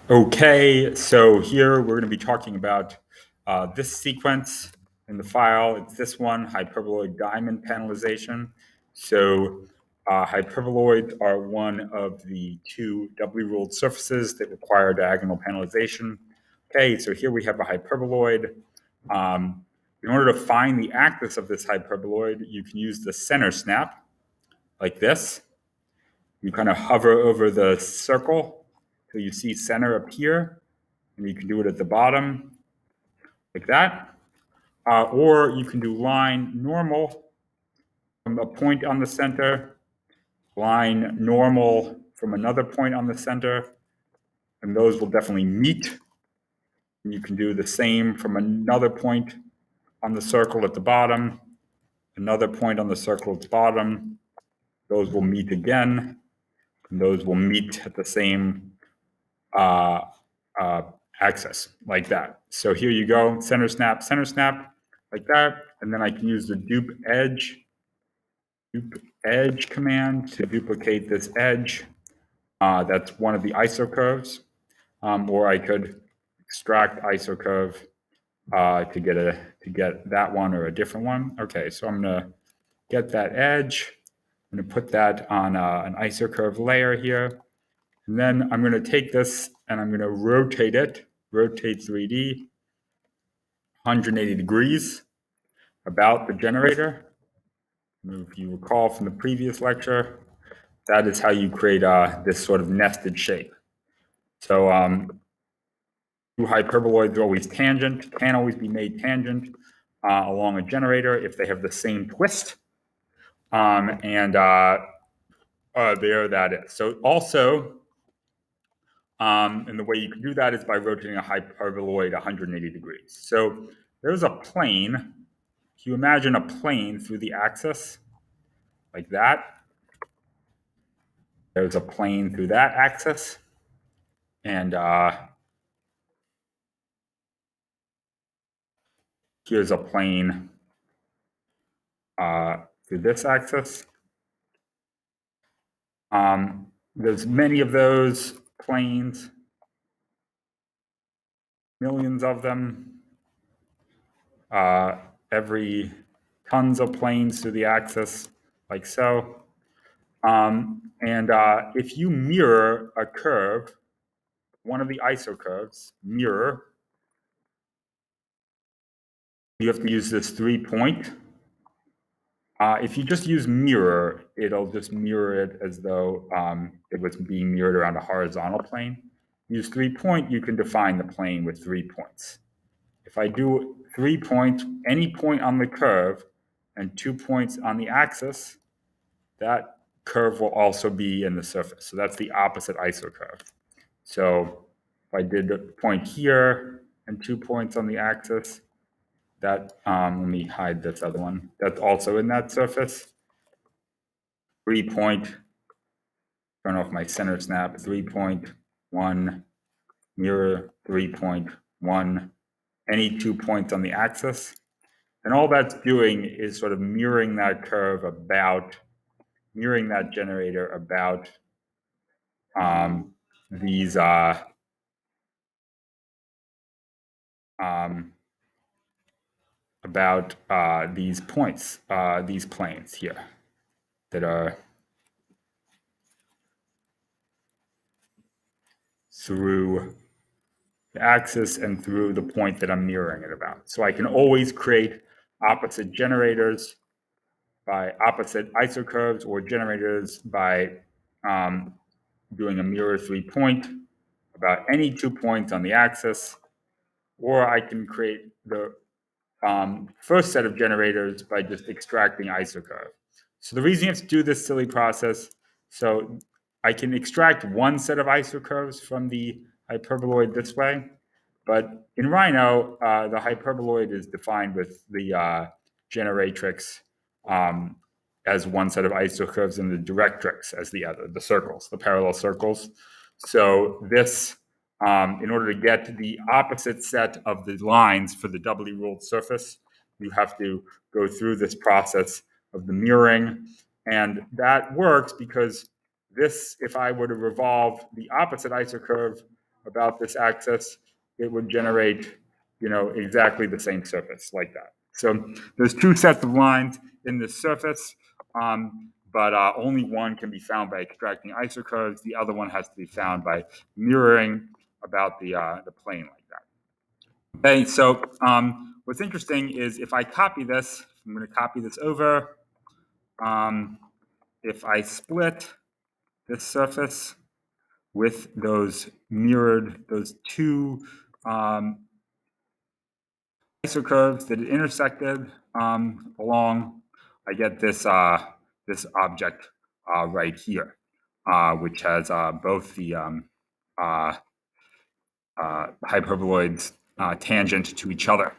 Okay, so here we're going to be talking about this sequence in the file. It's this one, hyperboloid-diamond panelization. So hyperboloids are one of the two doubly ruled surfaces that require diagonal panelization. Okay, so here we have a hyperboloid. In order to find the axis of this hyperboloid, you can use the center snap like this. You kind of hover over the circle till you see center appear. And you can do it at the bottom like that. Or you can do line normal from a point on the center, line normal from another point on the center, and those will definitely meet. And you can do the same from another point on the circle at the bottom, another point on the circle at the bottom. Those will meet again, and those will meet at the same axis, like that. So here you go, center snap, like that. And then I can use the dupe edge command to duplicate this edge. That's one of the isocurves. Or I could extract isocurve to get that one or a different one. Okay, so I'm gonna get that edge. I'm gonna put that on an isocurve layer here. And then I'm gonna take this and I'm gonna rotate it, rotate 3D, 180 degrees about the generator. If you recall from the previous lecture, that is how you create this sort of nested shape. So two hyperboloids are always tangent, can always be made tangent along a generator if they have the same twist. There that is. So also, and the way you can do that is by rotating a hyperboloid 180 degrees. So there's a plane. If you imagine a plane through the axis, like that, there's a plane through that axis. And here's a plane through this axis. There's many of those planes, millions of them. Tons of planes through the axis, like so. If you mirror a curve, one of the isocurves, mirror, you have to use this 3-point. If you just use mirror, it'll just mirror it as though it was being mirrored around a horizontal plane. Use 3-point, you can define the plane with 3 points. If I do 3 points, any point on the curve, and 2 points on the axis, that curve will also be in the surface. So that's the opposite isocurve. So if I did a point here and 2 points on the axis, that, let me hide this other one, that's also in that surface. 3-point, turn off my center snap, 3-point, 1, mirror, 3-point, 1, any 2 points on the axis. And all that's doing is sort of mirroring that curve about, mirroring that generator about these these points, these planes here that are through the axis and through the point that I'm mirroring it about. So I can always create opposite generators by opposite isocurves or generators by doing a mirror 3-point about any 2 points on the axis, or I can create the first set of generators by just extracting isocurve. So the reason you have to do this silly process, so I can extract one set of isocurves from the hyperboloid this way, but in Rhino, the hyperboloid is defined with the generatrix as one set of isocurves and the directrix as the other, the circles, the parallel circles. So this, in order to get the opposite set of the lines for the doubly ruled surface, you have to go through this process of the mirroring. And that works because this, if I were to revolve the opposite isocurve, about this axis, it would generate, exactly the same surface like that. So there's two sets of lines in this surface, but only one can be found by extracting isocurves. The other one has to be found by mirroring about the plane like that. Okay, so what's interesting is if I copy this, I'm going to copy this over. If I split this surface with those two isocurves that it intersected along, I get this object right here, which has both the hyperboloids tangent to each other.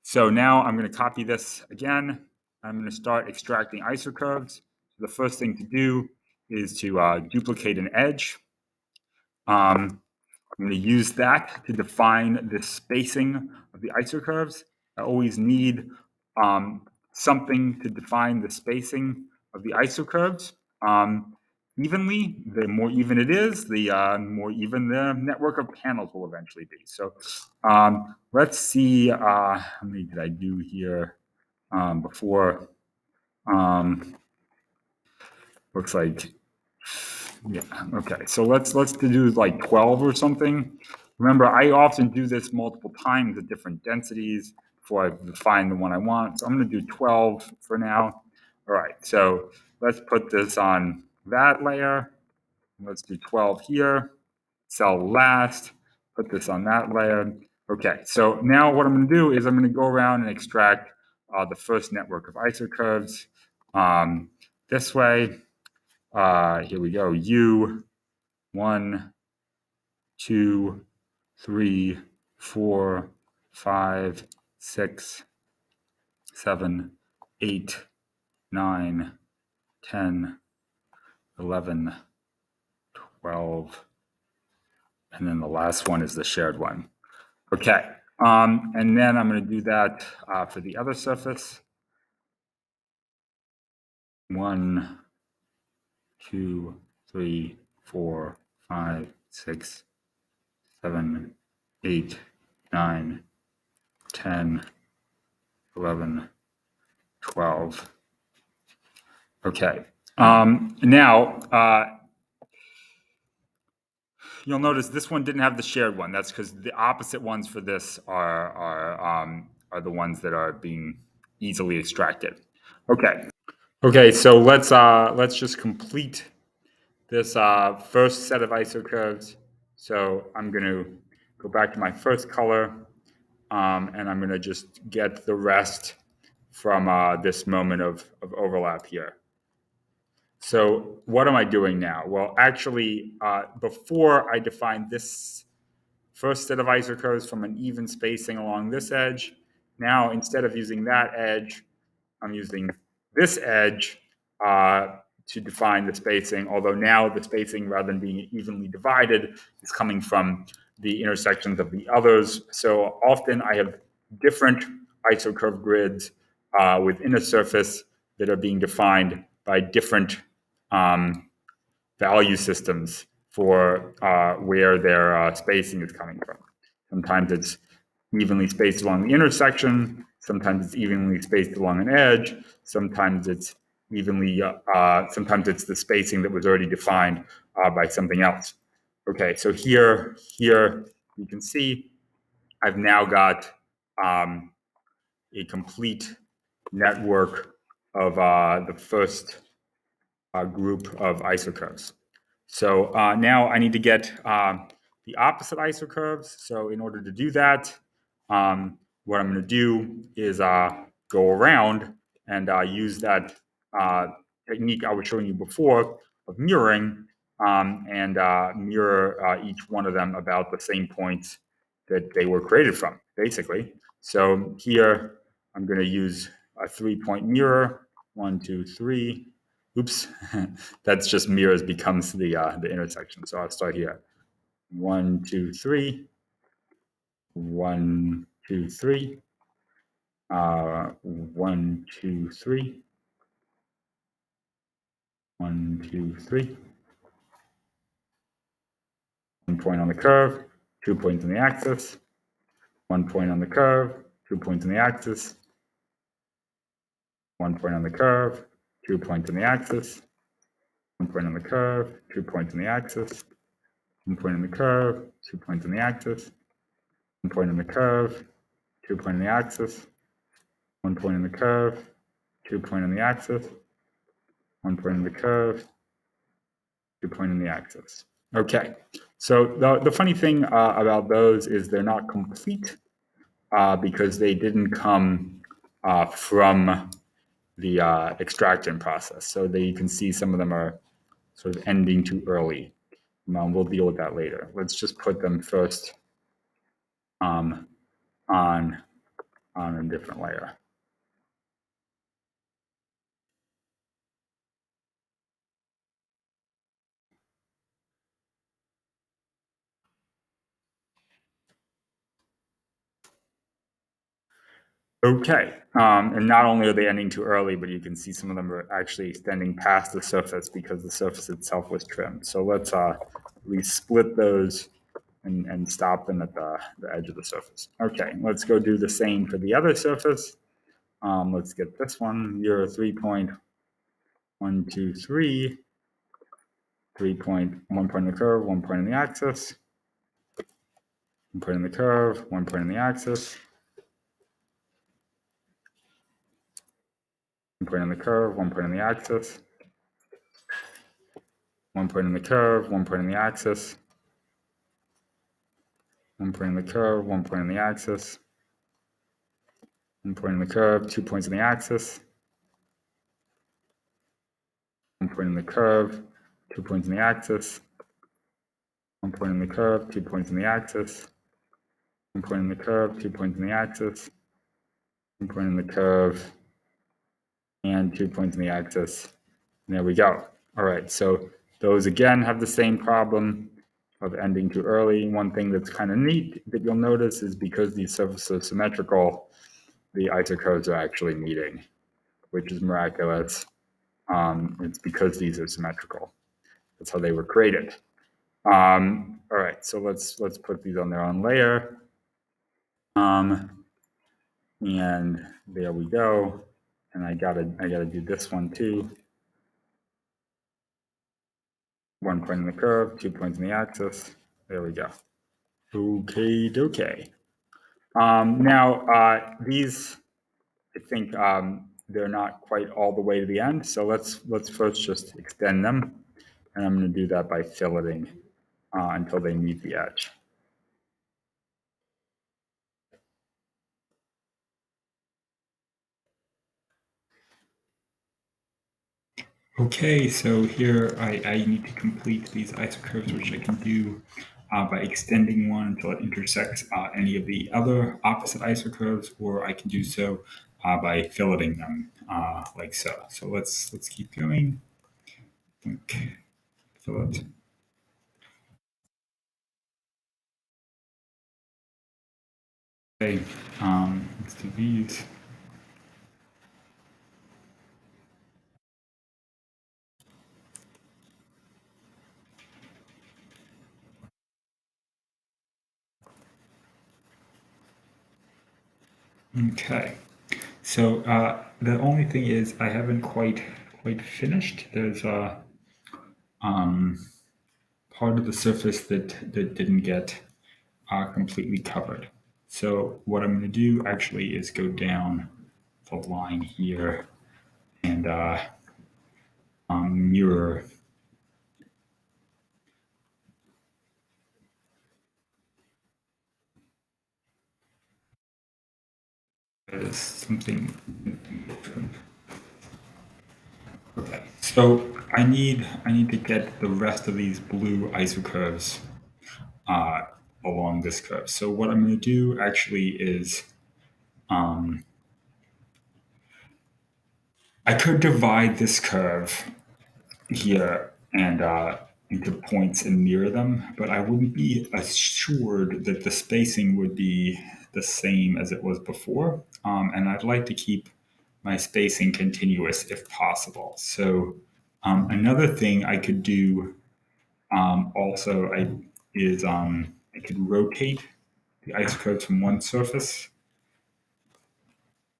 So now I'm going to copy this again. I'm going to start extracting isocurves. So the first thing to do is to duplicate an edge. I'm going to use that to define the spacing of the isocurves. I always need something to define the spacing of the isocurves evenly. The more even it is, the more even the network of panels will eventually be. So let's see how many did I do here before. Looks like, yeah, okay. So let's do like 12 or something. Remember, I often do this multiple times at different densities before I define the one I want. So I'm going to do 12 for now. All right, so let's put this on that layer. Let's do 12 here. Cell last, put this on that layer. Okay, so now what I'm going to do is I'm going to go around and extract the first network of isocurves this way. Here we go. U, 1, 2, 3, 4, 5, 6, 7, 8, 9, 10, 11, 12, and then the last one is the shared one. Okay, and then I'm going to do that for the other surface. 1, 2, 3, 4, 5, 6, 7, 8, 9, 10, 11, 12. Okay. Now, you'll notice this one didn't have the shared one. That's because the opposite ones for this are the ones that are being easily extracted. Okay. Okay. So let's just complete this first set of isocurves. So I'm going to go back to my first color, and I'm going to just get the rest from this moment of overlap here. So what am I doing now? Well, actually, before I defined this first set of isocurves from an even spacing along this edge, now instead of using that edge, I'm using this edge to define the spacing, although now the spacing, rather than being evenly divided, is coming from the intersections of the others. So often I have different isocurve grids within a surface that are being defined by different value systems for where their spacing is coming from. Sometimes it's evenly spaced along the intersection. Sometimes it's evenly spaced along an edge. Sometimes it's sometimes it's the spacing that was already defined by something else. Okay, so here you can see I've now got a complete network of the first group of isocurves. So now I need to get the opposite isocurves. So in order to do that, what I'm going to do is go around and use that technique I was showing you before of mirroring and mirror each one of them about the same points that they were created from, basically. So here I'm going to use a 3-point mirror, 1, 2, 3. Oops, that's just mirrors becomes the intersection. So I'll start here. 1, 2, 3. 1, 2, 3. 1, 2, 3. 1, 2, 3. 1 point on the curve. 2 points on the axis, 1 point on the curve, 2 points on the axis, 1 point on the curve, 2 points on the axis, 1 point on the curve, 2 points on the axis, 1 point on the curve, 2 points on the axis, 1 point on the curve, 2 point on the axis, 1 point on the curve, 2 point on the axis, 1 point on the curve, 2 point on the axis. Okay, so the funny thing about those is they're not complete because they didn't come from the extraction process. So you can see some of them are sort of ending too early. We'll deal with that later. Let's just put them first on a different layer. Okay, and not only are they ending too early, but you can see some of them are actually extending past the surface because the surface itself was trimmed. So let's split those and stop them at the edge of the surface. Okay, let's go do the same for the other surface. Let's get this one, 0.123, 3 point, 1 point on the curve, 1 point on the axis, 1 point on the curve, 1 point on the axis, 1 point on the curve, 1 point on the axis, 1 point on the curve, 1 point on the axis, 1 point on the curve, 1 point on the axis, 1 point on the curve, 2 points on the axis, 1 point on the curve, 2 points on the axis, 1 point on the curve, 2 points on the axis, 1 point on the curve, 2 points on the axis, 1 point on the curve, and 2 points on the axis. And there we go. All right, so those again have the same problem of ending too early. One thing that's kind of neat that you'll notice is because these surfaces are symmetrical, the isocurves are actually meeting, which is miraculous. It's because these are symmetrical. That's how they were created. All right, so let's put these on their own layer. And there we go. And I gotta do this one too. 1 point in the curve, 2 points in the axis. There we go. Okay, dokie. Now these, I think they're not quite all the way to the end. So let's first just extend them, and I'm going to do that by filleting until they meet the edge. Okay, so here I need to complete these isocurves, which I can do by extending one until it intersects any of the other opposite isocurves, or I can do so by filleting them like so. So let's keep going. Okay, fillet. Okay, let's do these. Okay, so the only thing is I haven't quite finished. There's part of the surface that didn't get completely covered. So what I'm going to do actually is go down the line here and mirror as something. Okay, so I need to get the rest of these blue isocurves along this curve. So what I'm going to do actually is I could divide this curve here and into points and mirror them, but I wouldn't be assured that the spacing would be the same as it was before. And I'd like to keep my spacing continuous if possible. So another thing I could do is I could rotate the isocurves from one surface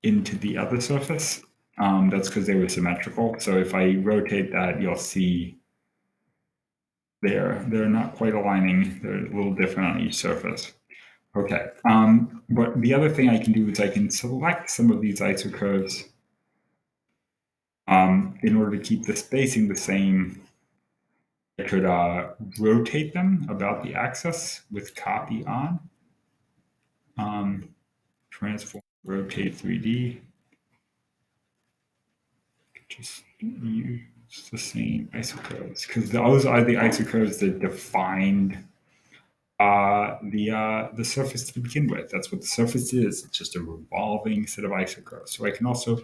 into the other surface. That's because they were symmetrical. So if I rotate that, you'll see they're not quite aligning. They're a little different on each surface. Okay. But the other thing I can do is I can select some of these isocurves in order to keep the spacing the same. I could rotate them about the axis with copy on. Transform, rotate 3D. Just use the same isocurves because those are the isocurves that defined the surface to begin with. That's what the surface is. It's just a revolving set of isocurves. So I can also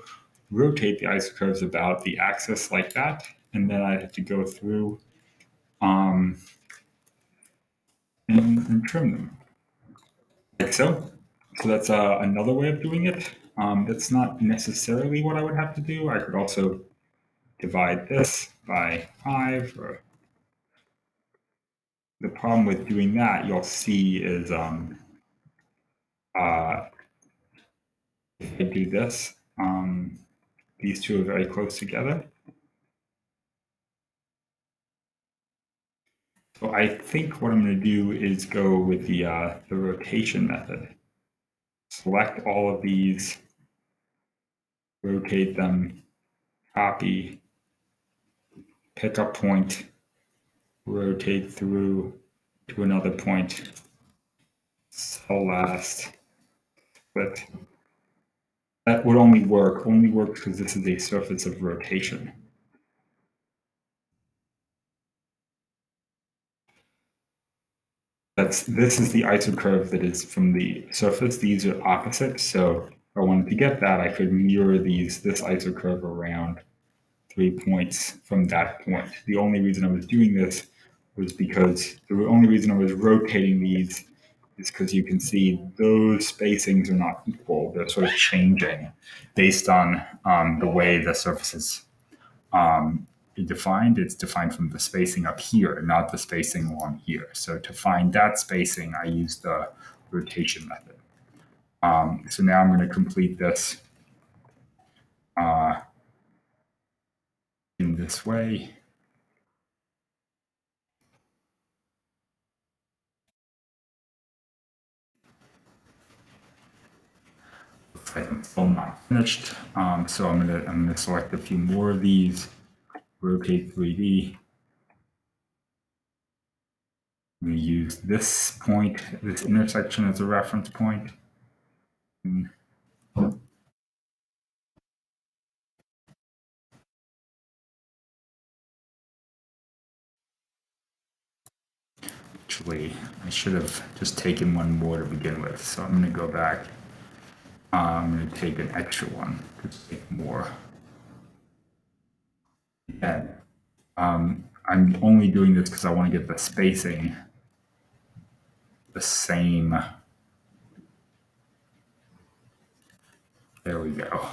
rotate the isocurves about the axis like that, and then I have to go through and trim them like so. So that's another way of doing it. That's not necessarily what I would have to do. I could also divide this by 5. Or the problem with doing that, you'll see, is if I do this, these two are very close together. So I think what I'm going to do is go with the rotation method. Select all of these, rotate them, copy, pick a point, rotate through to another point, cell last, but that would only work because this is a surface of rotation. This is the isocurve that is from the surface. These are opposite, so if I wanted to get that, I could mirror this isocurve around 3 points from that point. The only reason I was doing this was because the only reason I was rotating these is because you can see those spacings are not equal. They're sort of changing based on the way the surface is defined. It's defined from the spacing up here, not the spacing along here. So to find that spacing, I use the rotation method. So now I'm going to complete this in this way. Looks like I'm still not finished. So I'm gonna select a few more of these. Rotate 3D. I'm going to use this point, this intersection, as a reference point. Actually, I should have just taken one more to begin with. So I'm going to go back. I'm going to take an extra one to take more. And I'm only doing this because I want to get the spacing the same. There we go.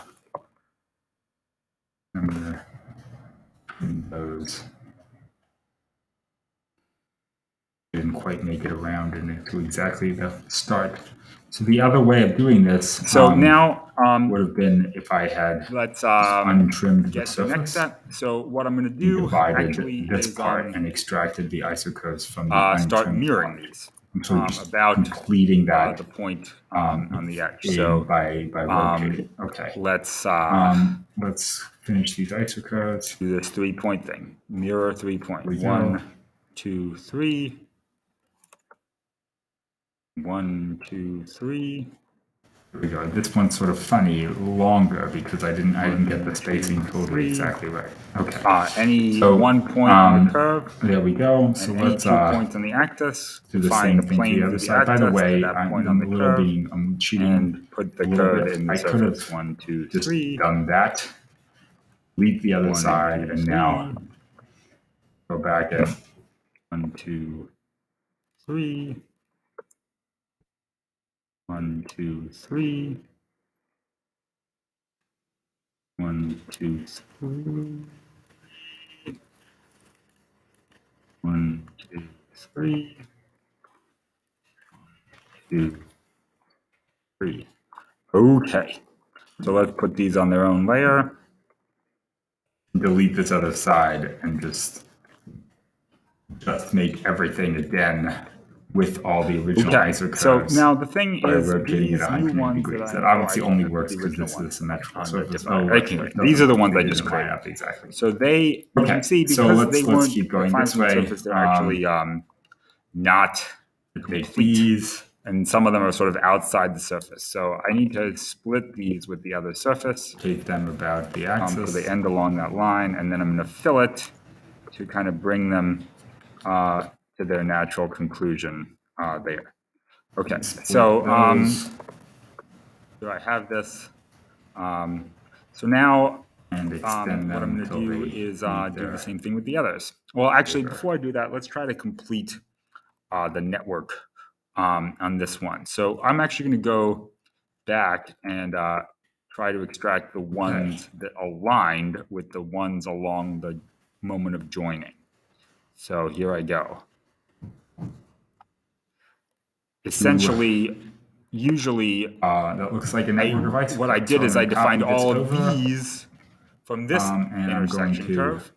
I'm going to trim those. Didn't quite make it around into exactly the start. So the other way of doing this now would have been if I had let's untrimmed get the to the next surface step. So what I'm going to and do divided actually this is part and extracted the isocurves from the start untrimmed mirroring part. these I'm sort of just about completing that the point on the edge. in So by rotating. Okay. let's Finish these isocurves. do this 3-point thing. Mirror 3-point. We go. 1, 2, 3. 1, 2, 3. Here we go. This one's sort of funny, longer because I didn't get the spacing totally exactly right. Okay. Any So, 1 point on the curve. There we go. So And any let's 2 points on the axis. do the Find same the thing to the planes other of the side. By the axis way, at that point I'm on the curve. I'm cheating And put the a little curve bit. in the I could surface. have 1, 2, just 3. done that, leave the other 1, side, 2, and 3. now go back and 1, 2, 3. 1, 2, 3. 1, 2, 3. 1, 2, 3. 2, 3. Okay, so let's put these on their own layer. Delete this other side and just make everything again with all the original ISO so curves. now the thing by is, rotating it these new 180 ones degrees. that That obviously only works because this is a symmetrical on the surface. different. Oh, Okay, these are the ones I just created. Up exactly. So they, you can see, so because they let's weren't keep going defined this from the way. surface, they're actually not Take complete. these. And some of them are sort of outside the surface. So I need to split these with the other surface. Rotate them about the axis. So they end along that line, and then I'm going to fillet to kind of bring them to their natural conclusion there. Okay, so I have this. So now and extend what I'm them going to do is do their the same thing with the others. Well, actually, before I do that, let's try to complete the network on this one. So I'm actually going to go back and try to extract the ones that aligned with the ones along the moment of joining. So here I go. Essentially, usually that looks like a network of ice what I curves. did So is I'm I gonna defined copy this all of over, these from this and I'm going intersection to curve.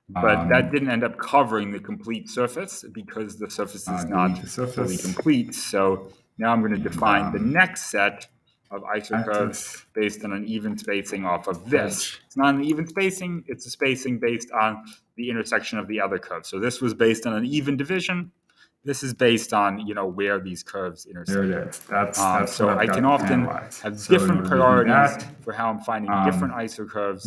But that didn't end up covering the complete surface because the surface is not fully complete. So now I'm going to define the next set of isocurves based on an even spacing off of this. It's not an even spacing, it's a spacing based on the intersection of the other curves. So this was based on an even division. This is based on, where these curves intersect. There it is. That's so what I've I got can to often analyze. have So different in order to do priorities that, for how I'm finding different isocurves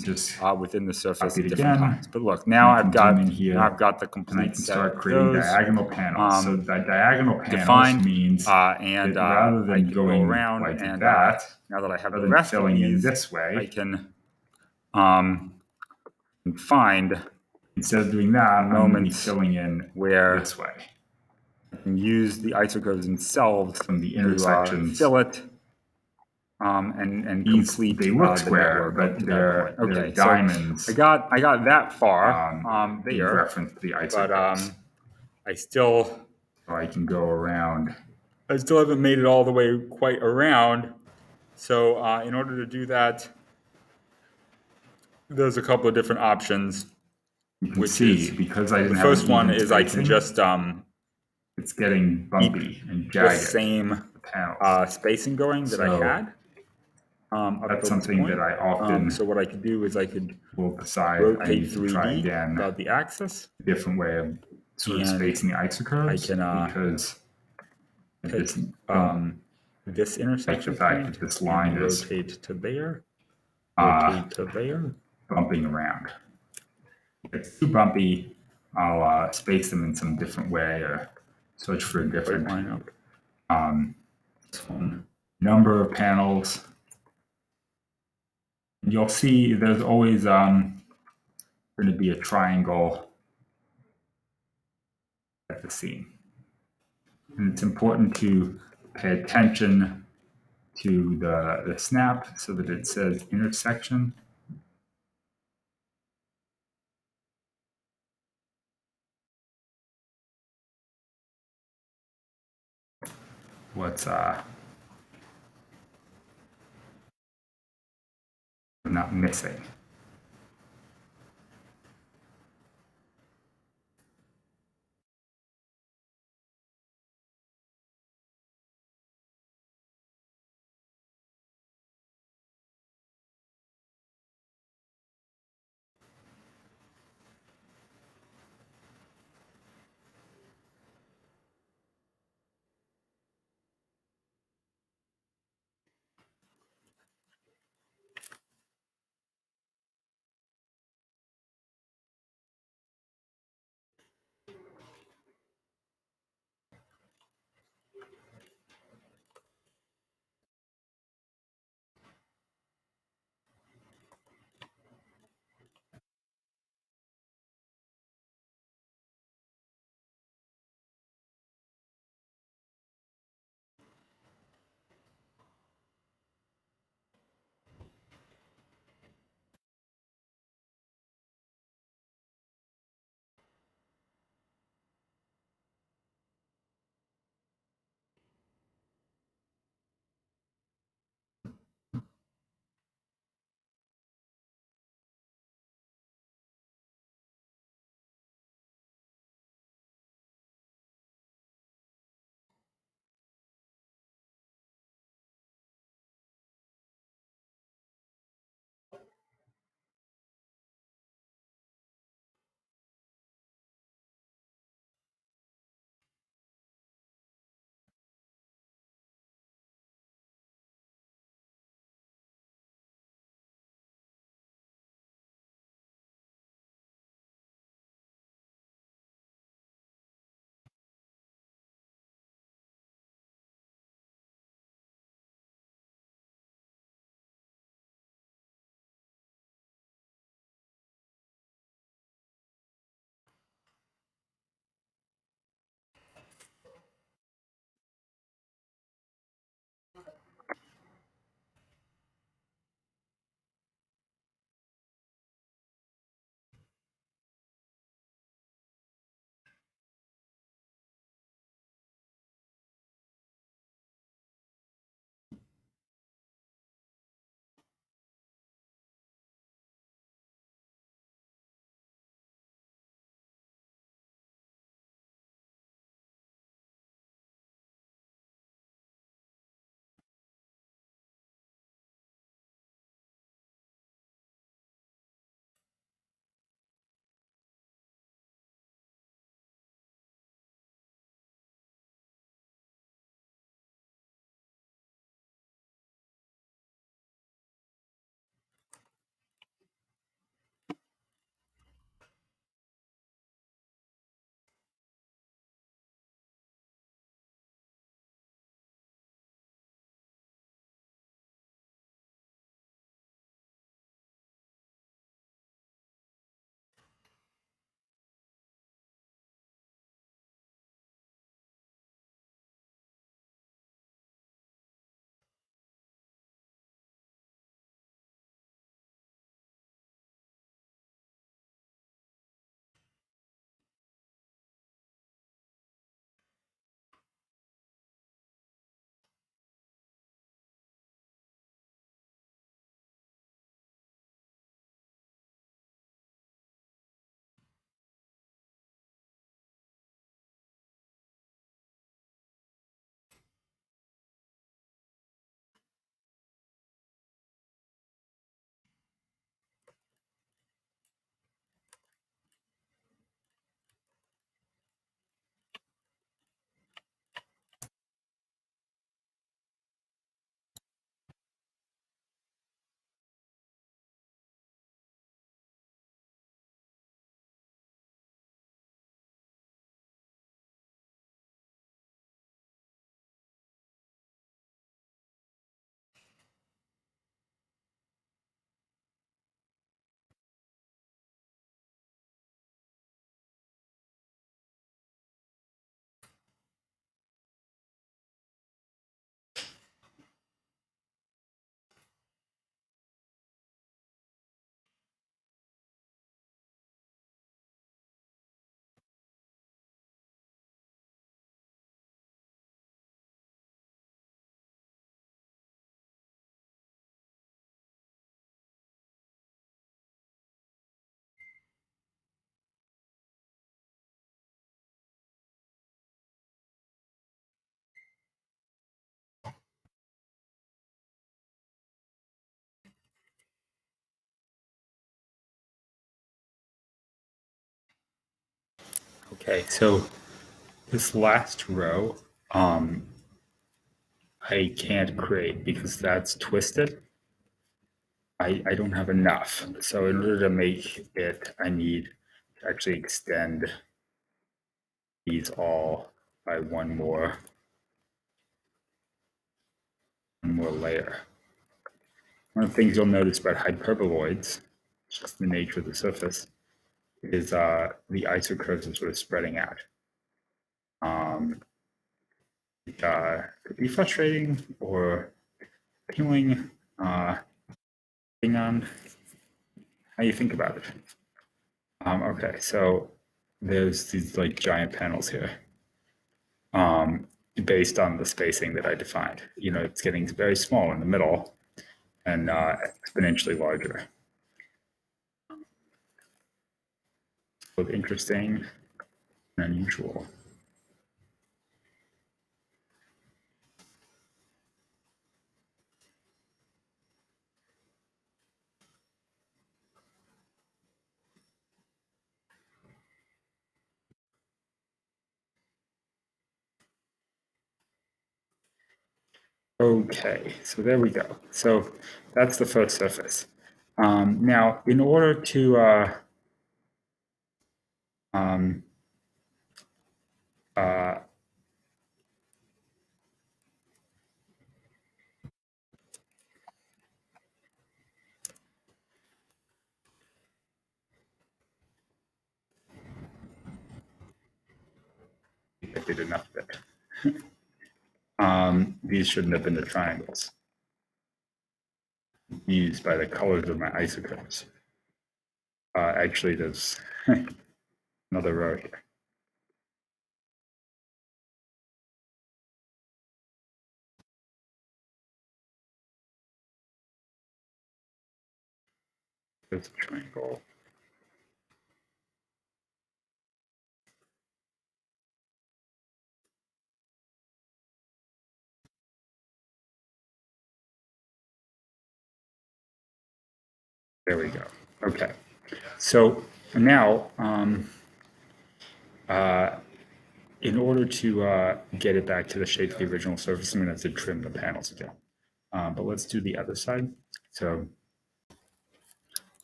within the surface copy at it different again, times. But look, now and I I've can zoom got in here, now I've got the and I complete can set start of creating those diagonal panels. So the diagonal panels defined, means and that rather than I can going go around like and that, now that I have the rather than rest of filling in these, this way, I can find instead of doing that, I'm going to be moments filling in where this way I can use the isocurves themselves from the to intersections. fillet and complete they look the square, network but up to they're that point. Okay, diamonds. so I got that far in there, reference to the isocurves. I still So I can go around. I still haven't made it all the way quite around. So in order to do that, there's a couple of different options. You can see because I didn't The have first an one even is spacing, I can just it's getting bumpy and the jagged. same panels. spacing going that I had. That's something that I often so what I could do is I could will decide I rotate need to try 3D again about the axis. a different way of sort of spacing the isocurves I can because I pick just don't this intersection like the fact point that this line and is rotate to there, rotate to there. bumping around. If it's too bumpy, I'll space them in some different way or search for a different number of panels. You'll see there's always going to be a triangle at the seam. And it's important to pay attention to the snap so that it says intersection. What's not missing. Okay, so this last row, I can't create because that's twisted. I don't have enough. So in order to make it, I need to actually extend these all by one more layer. One of the things you'll notice about hyperboloids, just the nature of the surface, is the isocurves are sort of spreading out. It could be frustrating or appealing, depending on how you think about it. Okay, so there's these like giant panels here, based on the spacing that I defined. You know, it's getting very small in the middle and exponentially larger. Both interesting and unusual. Okay, so there we go. So that's the first surface. Now, in order to I did enough of it. These shouldn't have been the triangles used by the colors of my isocurves. Actually, there's another row here. There's a triangle. There we go. Okay. So now, in order to get it back to the shape of the original surface, I'm going to have to trim the panels again. But let's do the other side. So,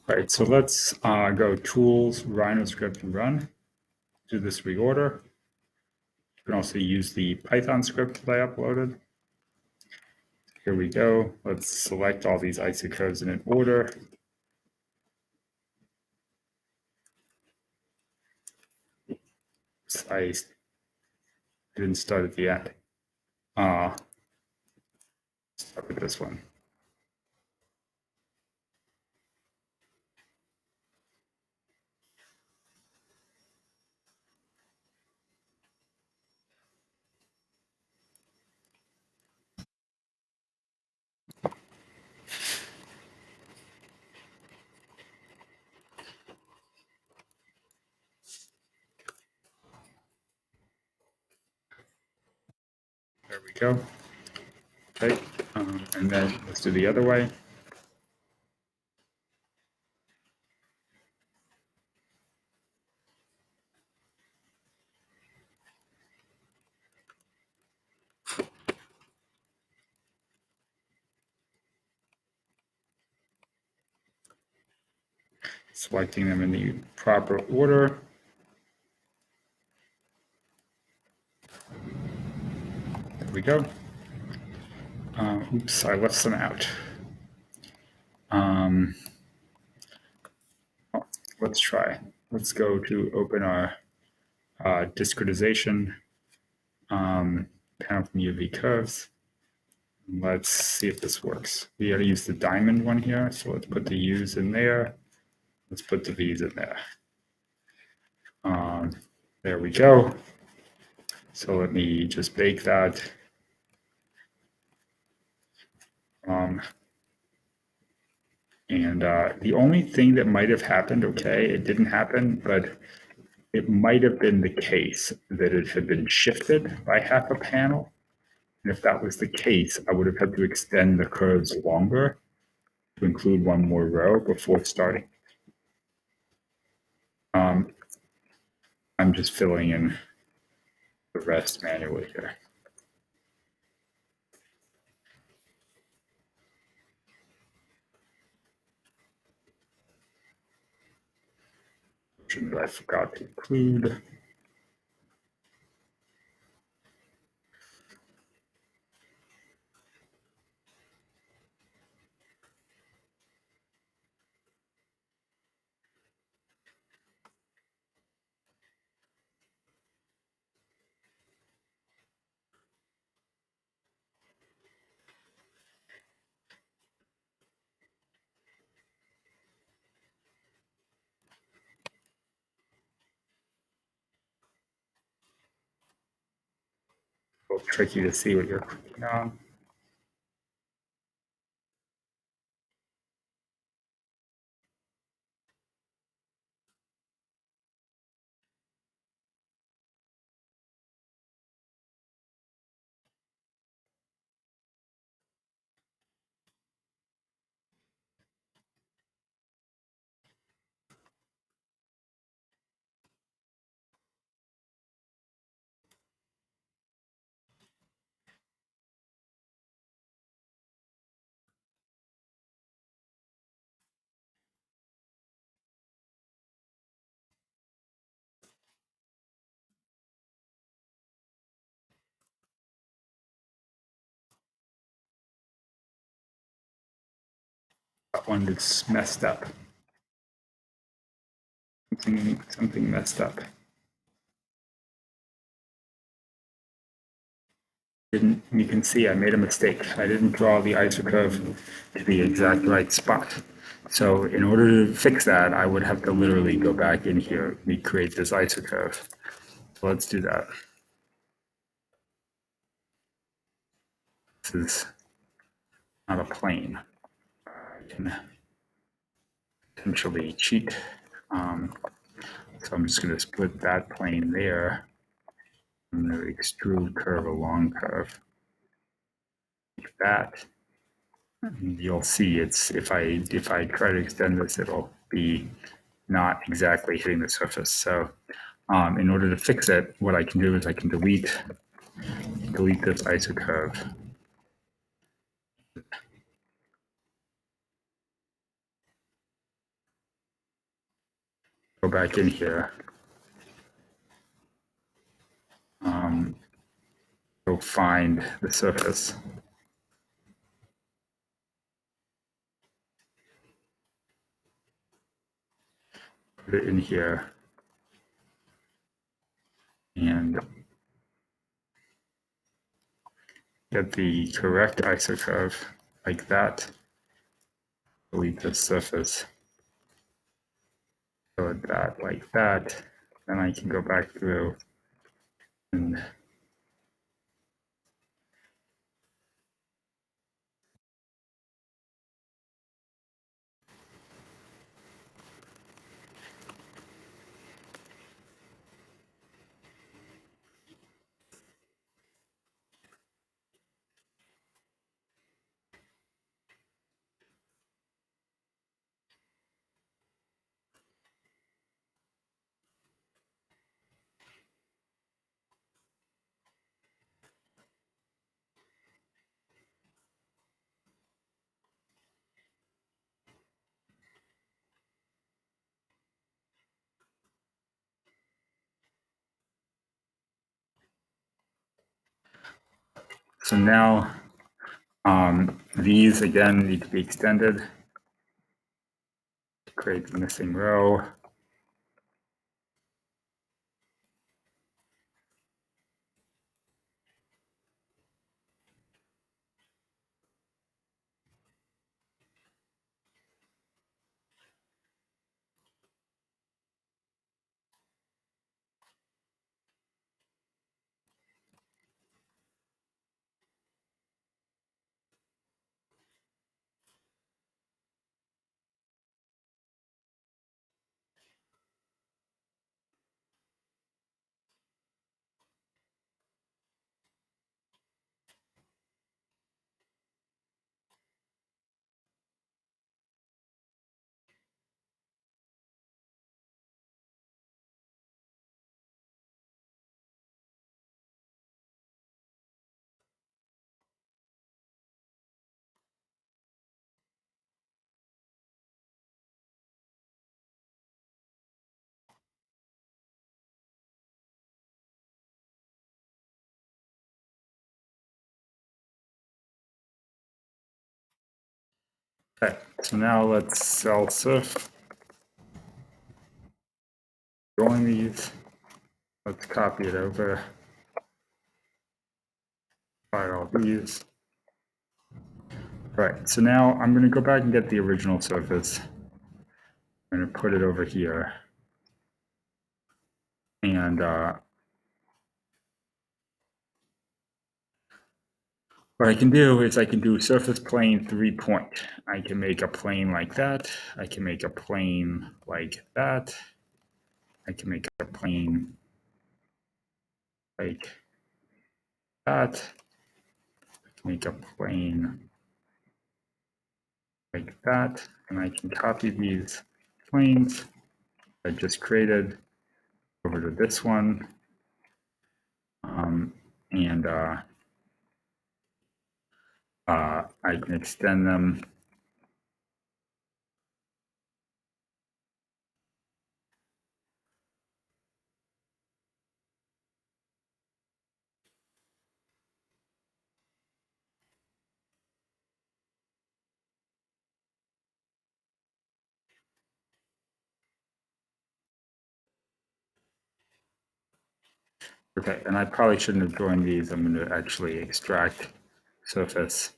all right, so let's go Tools, RhinoScript, and Run. Do this reorder. You can also use the Python script that I uploaded. Here we go. Let's select all these isocurves in an order. I didn't start at the end. Start with this one. There we go. Okay, and then let's do the other way. Selecting them in the proper order. There we go. Oops, I left some out. Let's try. Let's go to open our discretization panel from UV curves. Let's see if this works. We got to use the diamond one here, so let's put the U's in there. Let's put the V's in there. There we go. So let me just bake that. And the only thing that might have happened, okay, it didn't happen, but it might have been the case that it had been shifted by half a panel. And if that was the case, I would have had to extend the curves longer to include one more row before starting. I'm just filling in the rest manually here. That I forgot to include. A little tricky to see what you're clicking on. That one that's messed up. Something messed up. You can see I made a mistake. I didn't draw the isocurve to the exact right spot. So in order to fix that, I would have to literally go back in here, recreate this isocurve. So let's do that. This is not a plane. I can potentially cheat. So I'm just going to split that plane there. I'm going to extrude curve along curve like that. And you'll see it's if I try to extend this, it'll be not exactly hitting the surface. So in order to fix it, what I can do is I can delete this isocurve. Go back in here. Go find the surface. Put it in here. And get the correct isocurve like that. Delete the surface. Go at that like that. Then I can go back through and so now these again need to be extended to create the missing row. Okay, so now let's cell surf. Join these. Let's copy it over. Fire all these. All right, so now I'm going to go back and get the original surface. I'm going to put it over here. And what I can do is I can do surface plane 3-point. I can make a plane like that. I can make a plane like that. I can make a plane like that. I can make a plane like that. And I can copy these planes I just created over to this one. And I can extend them. Okay, and I probably shouldn't have joined these. I'm going to actually extract surface.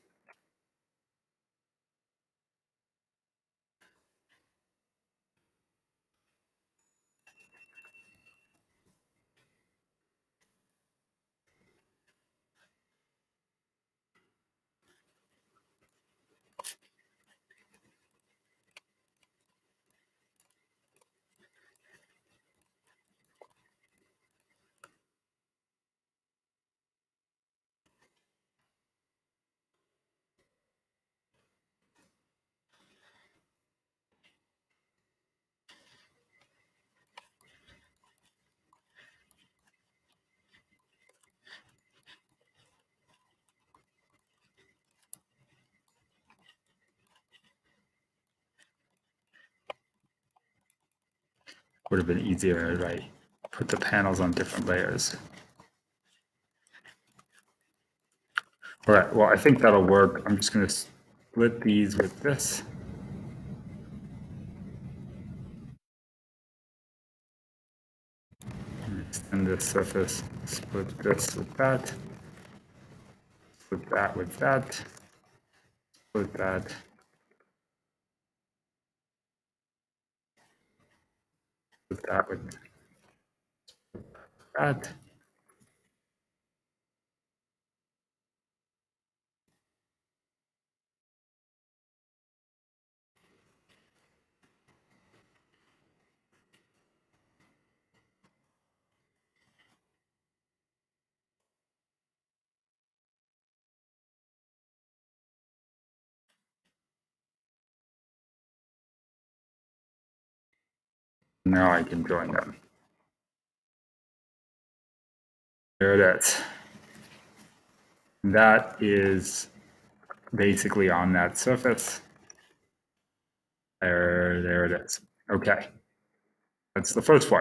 Would have been easier if I put the panels on different layers. All right, well, I think that'll work. I'm just going to split these with this. Extend this surface, split this with that, split that with that, split that, split that with that. Now I can join them. There it is. That is basically on that surface. There it is. Okay, that's the first one.